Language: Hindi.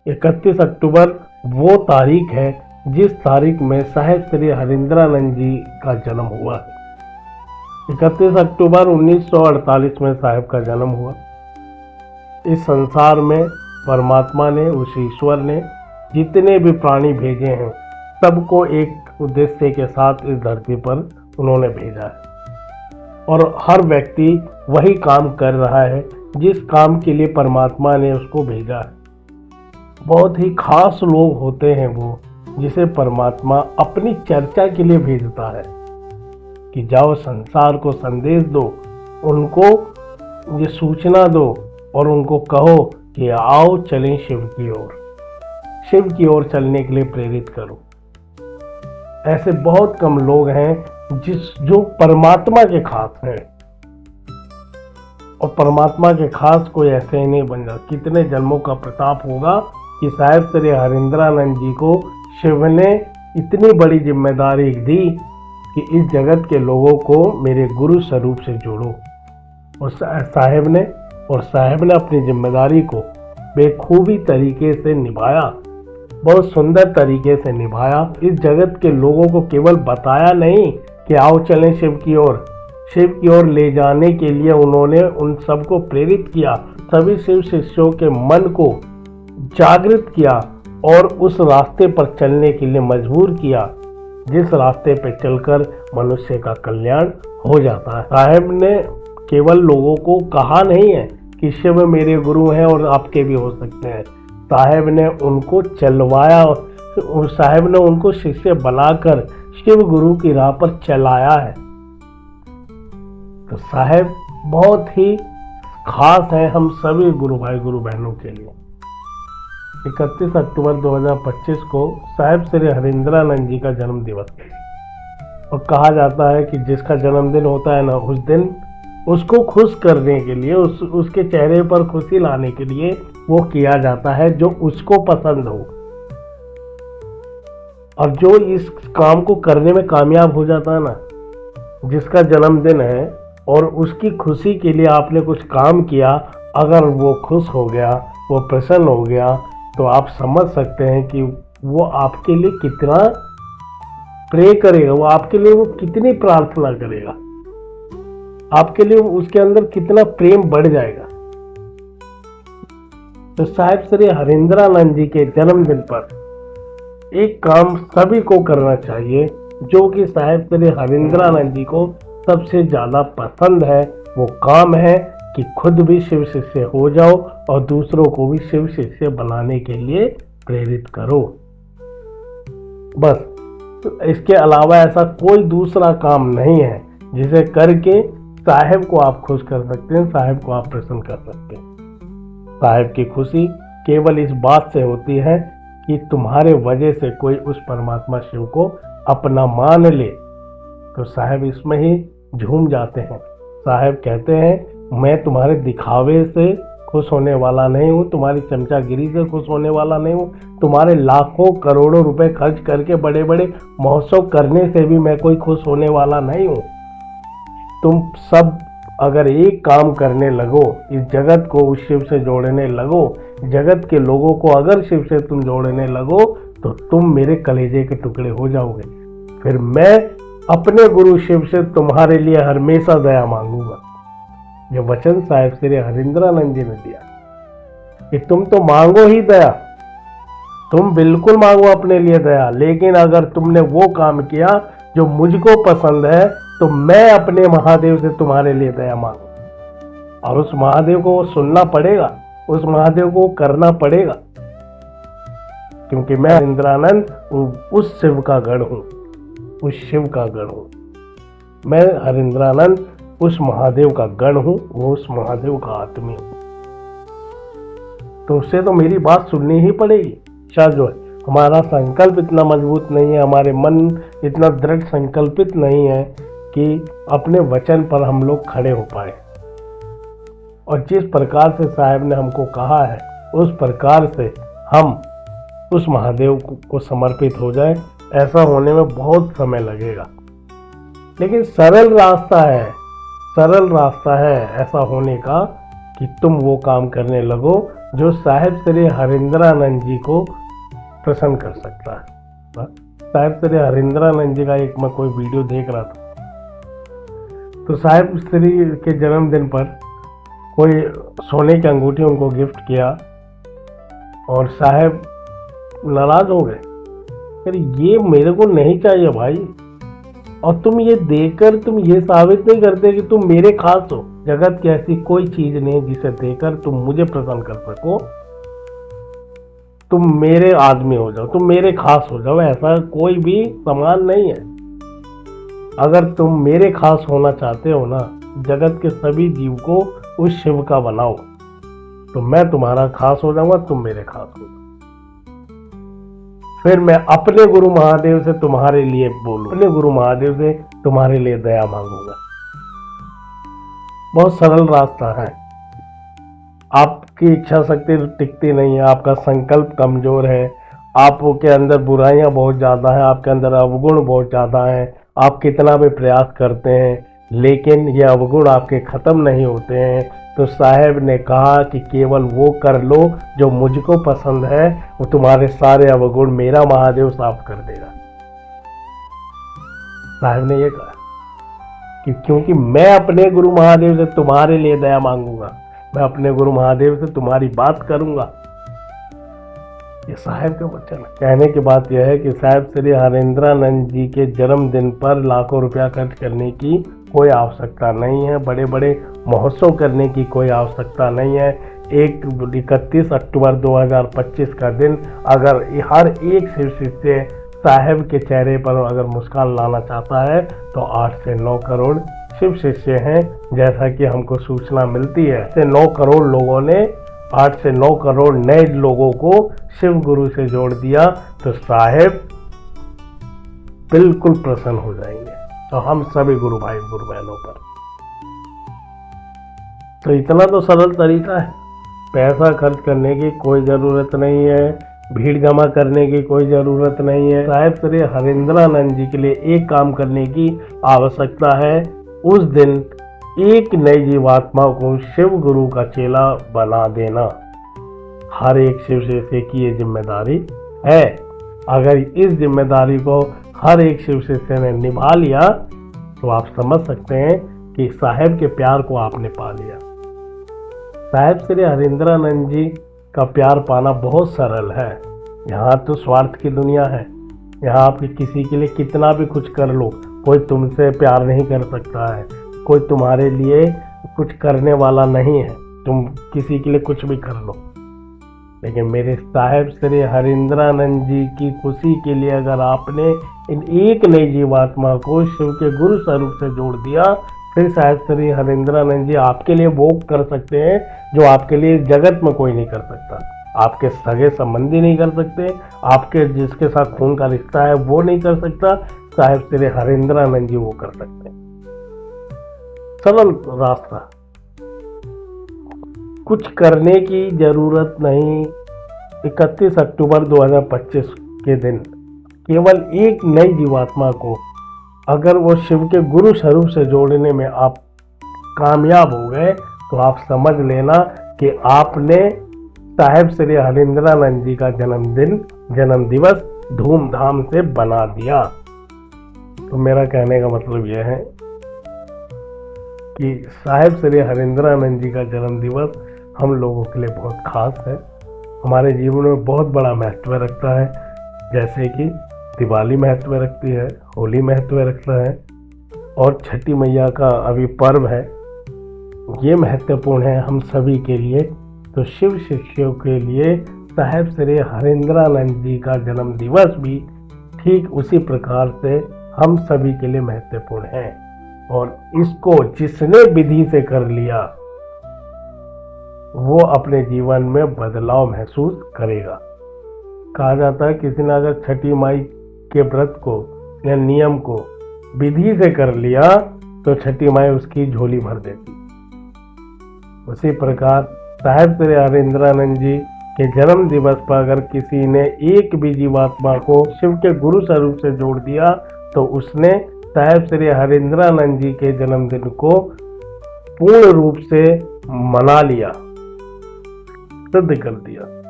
31 अक्टूबर वो तारीख है जिस तारीख में साहेब श्री हरिंद्रानंद जी का जन्म हुआ है। 31 अक्टूबर 1948 में साहेब का जन्म हुआ। इस संसार में परमात्मा ने, उस ईश्वर ने जितने भी प्राणी भेजे हैं सबको एक उद्देश्य के साथ इस धरती पर उन्होंने भेजा है और हर व्यक्ति वही काम कर रहा है जिस काम के लिए परमात्मा ने उसको भेजा है। बहुत ही खास लोग होते हैं वो जिसे परमात्मा अपनी चर्चा के लिए भेजता है कि जाओ संसार को संदेश दो, उनको ये सूचना दो और उनको कहो कि आओ चलें शिव की ओर चलने के लिए प्रेरित करो। ऐसे बहुत कम लोग हैं जो परमात्मा के खास हैं और परमात्मा के खास कोई ऐसे ही नहीं बन जाता। कितने जन्मों का प्रताप होगा कि साहेब श्री हरिंद्रानंद जी को शिव ने इतनी बड़ी जिम्मेदारी दी कि इस जगत के लोगों को मेरे गुरु स्वरूप से जोड़ो। और साहेब ने अपनी जिम्मेदारी को बेखूबी तरीके से निभाया, बहुत सुंदर तरीके से निभाया। इस जगत के लोगों को केवल बताया नहीं कि आओ चलें शिव की ओर ले जाने के लिए उन्होंने उन सबको प्रेरित किया, सभी शिव शिष्यों के मन को जागृत किया और उस रास्ते पर चलने के लिए मजबूर किया जिस रास्ते पर चलकर मनुष्य का कल्याण हो जाता है। साहेब ने केवल लोगों को कहा नहीं है कि शिव मेरे गुरु हैं और आपके भी हो सकते हैं। साहेब ने उनको चलवाया और साहेब ने उनको शिष्य बनाकर शिव गुरु की राह पर चलाया है। तो साहेब बहुत ही खास है हम सभी गुरु भाई गुरु बहनों के लिए। 31 अक्टूबर 2025 को साहेब श्री हरिंद्रानंद जी का जन्म दिवस है और कहा जाता है कि जिसका जन्मदिन होता है ना, उस दिन उसको खुश करने के लिए, उसके चेहरे पर खुशी लाने के लिए वो किया जाता है जो उसको पसंद हो। और जो इस काम को करने में कामयाब हो जाता है ना, जिसका जन्मदिन है और उसकी खुशी के लिए आपने कुछ काम किया, अगर वो खुश हो गया, वो प्रसन्न हो गया, तो आप समझ सकते हैं कि वो आपके लिए कितना प्रे करेगा, वो आपके लिए वो कितनी प्रार्थना करेगा, आपके लिए उसके अंदर कितना प्रेम बढ़ जाएगा। तो साहेब श्री हरिंद्रानंद जी के जन्मदिन पर एक काम सभी को करना चाहिए जो कि साहेब श्री हरिंद्रानंद जी को सबसे ज्यादा पसंद है। वो काम है कि खुद भी शिव शिष्य हो जाओ और दूसरों को भी शिव शिष्य बनाने के लिए प्रेरित करो। बस इसके अलावा ऐसा कोई दूसरा काम नहीं है जिसे करके साहेब को आप खुश कर सकते हैं, साहेब को आप प्रसन्न कर सकते हैं। साहेब की खुशी केवल इस बात से होती है कि तुम्हारे वजह से कोई उस परमात्मा शिव को अपना मान ले, तो साहेब इसमें ही झूम जाते हैं। साहेब कहते हैं मैं तुम्हारे दिखावे से खुश होने वाला नहीं हूँ, तुम्हारी चमचागिरी से खुश होने वाला नहीं हूँ, तुम्हारे लाखों करोड़ों रुपए खर्च करके बड़े बड़े महोत्सव करने से भी मैं कोई खुश होने वाला नहीं हूँ। तुम सब अगर एक काम करने लगो, इस जगत को उस शिव से जोड़ने लगो, जगत के लोगों को अगर शिव से तुम जोड़ने लगो, तो तुम मेरे कलेजे के टुकड़े हो जाओगे। फिर मैं अपने गुरु शिव से तुम्हारे लिए हमेशा दया मांगूंगा। ये वचन साहेब श्री हरिंद्रानंद जी ने दिया कि तुम तो मांगो ही दया, तुम बिल्कुल मांगो अपने लिए दया, लेकिन अगर तुमने वो काम किया जो मुझको पसंद है, तो मैं अपने महादेव से तुम्हारे लिए दया मांगू। और उस महादेव को वो सुनना पड़ेगा, उस महादेव को करना पड़ेगा, क्योंकि मैं हरिंद्रानंद उस शिव का गण हूँ, उस शिव का गण हूँ। मैं हरिंद्रानंद उस महादेव का गण हूँ, वो उस महादेव का आदमी हूँ। तो उससे तो मेरी बात सुननी ही पड़ेगी। शायद जो है हमारा संकल्प इतना मजबूत नहीं है, हमारे मन इतना दृढ़ संकल्पित नहीं है कि अपने वचन पर हम लोग खड़े हो पाए। और जिस प्रकार से साहब ने हमको कहा है, उस प्रकार से हम उस महादेव को समर्पित हो जाए, ऐसा होने में बहुत समय लगेगा, लेकिन सरल रास्ता है ऐसा होने का कि तुम वो काम करने लगो जो साहिब श्री हरिंद्रानंद जी को प्रसन्न कर सकता है। साहिब श्री हरिंद्रानंद जी का एक मैं कोई वीडियो देख रहा था, तो साहिब श्री के जन्मदिन पर कोई सोने की अंगूठी उनको गिफ्ट किया और साहिब नाराज हो गए, अरे ये मेरे को नहीं चाहिए भाई, और तुम ये देकर तुम ये साबित नहीं करते कि तुम मेरे खास हो। जगत की ऐसी कोई चीज नहीं जिसे देकर तुम मुझे प्रसन्न कर सको, तुम मेरे आदमी हो जाओ, तुम मेरे खास हो जाओ, ऐसा कोई भी सामान नहीं है। अगर तुम मेरे खास होना चाहते हो ना, जगत के सभी जीव को उस शिव का बनाओ, तो मैं तुम्हारा खास हो जाऊंगा, तुम मेरे खास हो जाओ। फिर मैं अपने गुरु महादेव से तुम्हारे लिए बोलूं, अपने गुरु महादेव से तुम्हारे लिए दया मांगूंगा। बहुत सरल रास्ता है। आपकी इच्छा शक्ति टिकती नहीं है, आपका संकल्प कमजोर है, आपके अंदर बुराइयां बहुत ज्यादा है, आपके अंदर अवगुण बहुत ज्यादा है, आप कितना भी प्रयास करते हैं लेकिन ये अवगुण आपके खत्म नहीं होते हैं। तो साहेब ने कहा कि केवल वो कर लो जो मुझको पसंद है, वो तुम्हारे सारे अवगुण मेरा महादेव साफ कर देगा। साहेब ने ये कहा कि क्योंकि मैं अपने गुरु महादेव से तुम्हारे लिए दया मांगूंगा, मैं अपने गुरु महादेव से तुम्हारी बात करूंगा। ये साहेब का वचन है। कहने की बात यह है कि साहिब श्री हरिंद्रानंद जी के जन्मदिन पर लाखों रुपया खर्च करने की कोई आवश्यकता नहीं है, बड़े बड़े महोत्सव करने की कोई आवश्यकता नहीं है। 31 अक्टूबर 2025 का दिन अगर हर एक शिव शिष्य साहेब के चेहरे पर अगर मुस्कान लाना चाहता है तो 8 से 9 करोड़ शिव शिष्य हैं, जैसा कि हमको सूचना मिलती है। 9 करोड़ लोगों ने 8 से 9 करोड़ नए लोगों को शिव गुरु से जोड़ दिया, तो साहेब बिल्कुल प्रसन्न हो जाएंगे। तो हम सभी गुरु भाई गुरु बहनों पर, तो इतना तो सरल तरीका है। पैसा खर्च करने की कोई ज़रूरत नहीं है, भीड़ जमा करने की कोई ज़रूरत नहीं है। साहिब श्री हरिंद्रानंद जी के लिए एक काम करने की आवश्यकता है, उस दिन एक नई जीवात्मा को शिव गुरु का चेला बना देना। हर एक शिव शिष्य की ये जिम्मेदारी है। अगर इस जिम्मेदारी को हर एक शिव शिष्य ने निभा लिया तो आप समझ सकते हैं कि साहेब के प्यार को आपने पा लिया। साहिब श्री हरिंद्रानंद जी का प्यार पाना बहुत सरल है। यहाँ तो स्वार्थ की दुनिया है, यहाँ आप किसी के लिए कितना भी कुछ कर लो, कोई तुमसे प्यार नहीं कर सकता है, कोई तुम्हारे लिए कुछ करने वाला नहीं है, तुम किसी के लिए कुछ भी कर लो। लेकिन मेरे साहिब श्री हरिंद्रानंद जी की खुशी के लिए अगर आपने इन एक नई जीवात्मा को शिव के गुरु स्वरूप से जोड़ दिया, फिर साहिब श्री हरिंद्रानंद जी आपके लिए वो कर सकते हैं जो आपके लिए जगत में कोई नहीं कर सकता। आपके सगे संबंधी नहीं कर सकते, आपके जिसके साथ खून का रिश्ता है वो नहीं कर सकता, साहिब श्री हरिंद्रानंद जी वो कर सकते हैं। सरल रास्ता, कुछ करने की जरूरत नहीं। 31 अक्टूबर 2025 के दिन केवल एक नई जीवात्मा को अगर वो शिव के गुरु स्वरूप से जोड़ने में आप कामयाब हो गए तो आप समझ लेना कि आपने साहिब श्री हरिंद्रानंद जी का जन्म दिवस धूमधाम से बना दिया। तो मेरा कहने का मतलब यह है कि साहिब श्री हरिंद्रानंद जी का जन्म दिवस हम लोगों के लिए बहुत खास है, हमारे जीवन में बहुत बड़ा महत्व रखता है। जैसे कि दिवाली महत्व रखती है, होली महत्व रखता है, और छठी मैया का अभी पर्व है, ये महत्वपूर्ण है हम सभी के लिए। तो शिव शिष्यों के लिए साहिब श्री हरिंद्रानंद जी का जन्म दिवस भी ठीक उसी प्रकार से हम सभी के लिए महत्वपूर्ण है। और इसको जिसने विधि से कर लिया वो अपने जीवन में बदलाव महसूस करेगा। कहा जाता है किसी ने अगर छठी माई के व्रत को या नियम को विधि से कर लिया तो छठी माई उसकी झोली भर देती। उसी प्रकार साहिब श्री हरिंद्रानंद जी के जन्म दिवस पर अगर किसी ने एक भी जीवात्मा को शिव के गुरु स्वरूप से जोड़ दिया तो उसने साहिब श्री हरिंद्रानंद जी के जन्मदिन को पूर्ण रूप से मना लिया। सिद्ध कर दिया।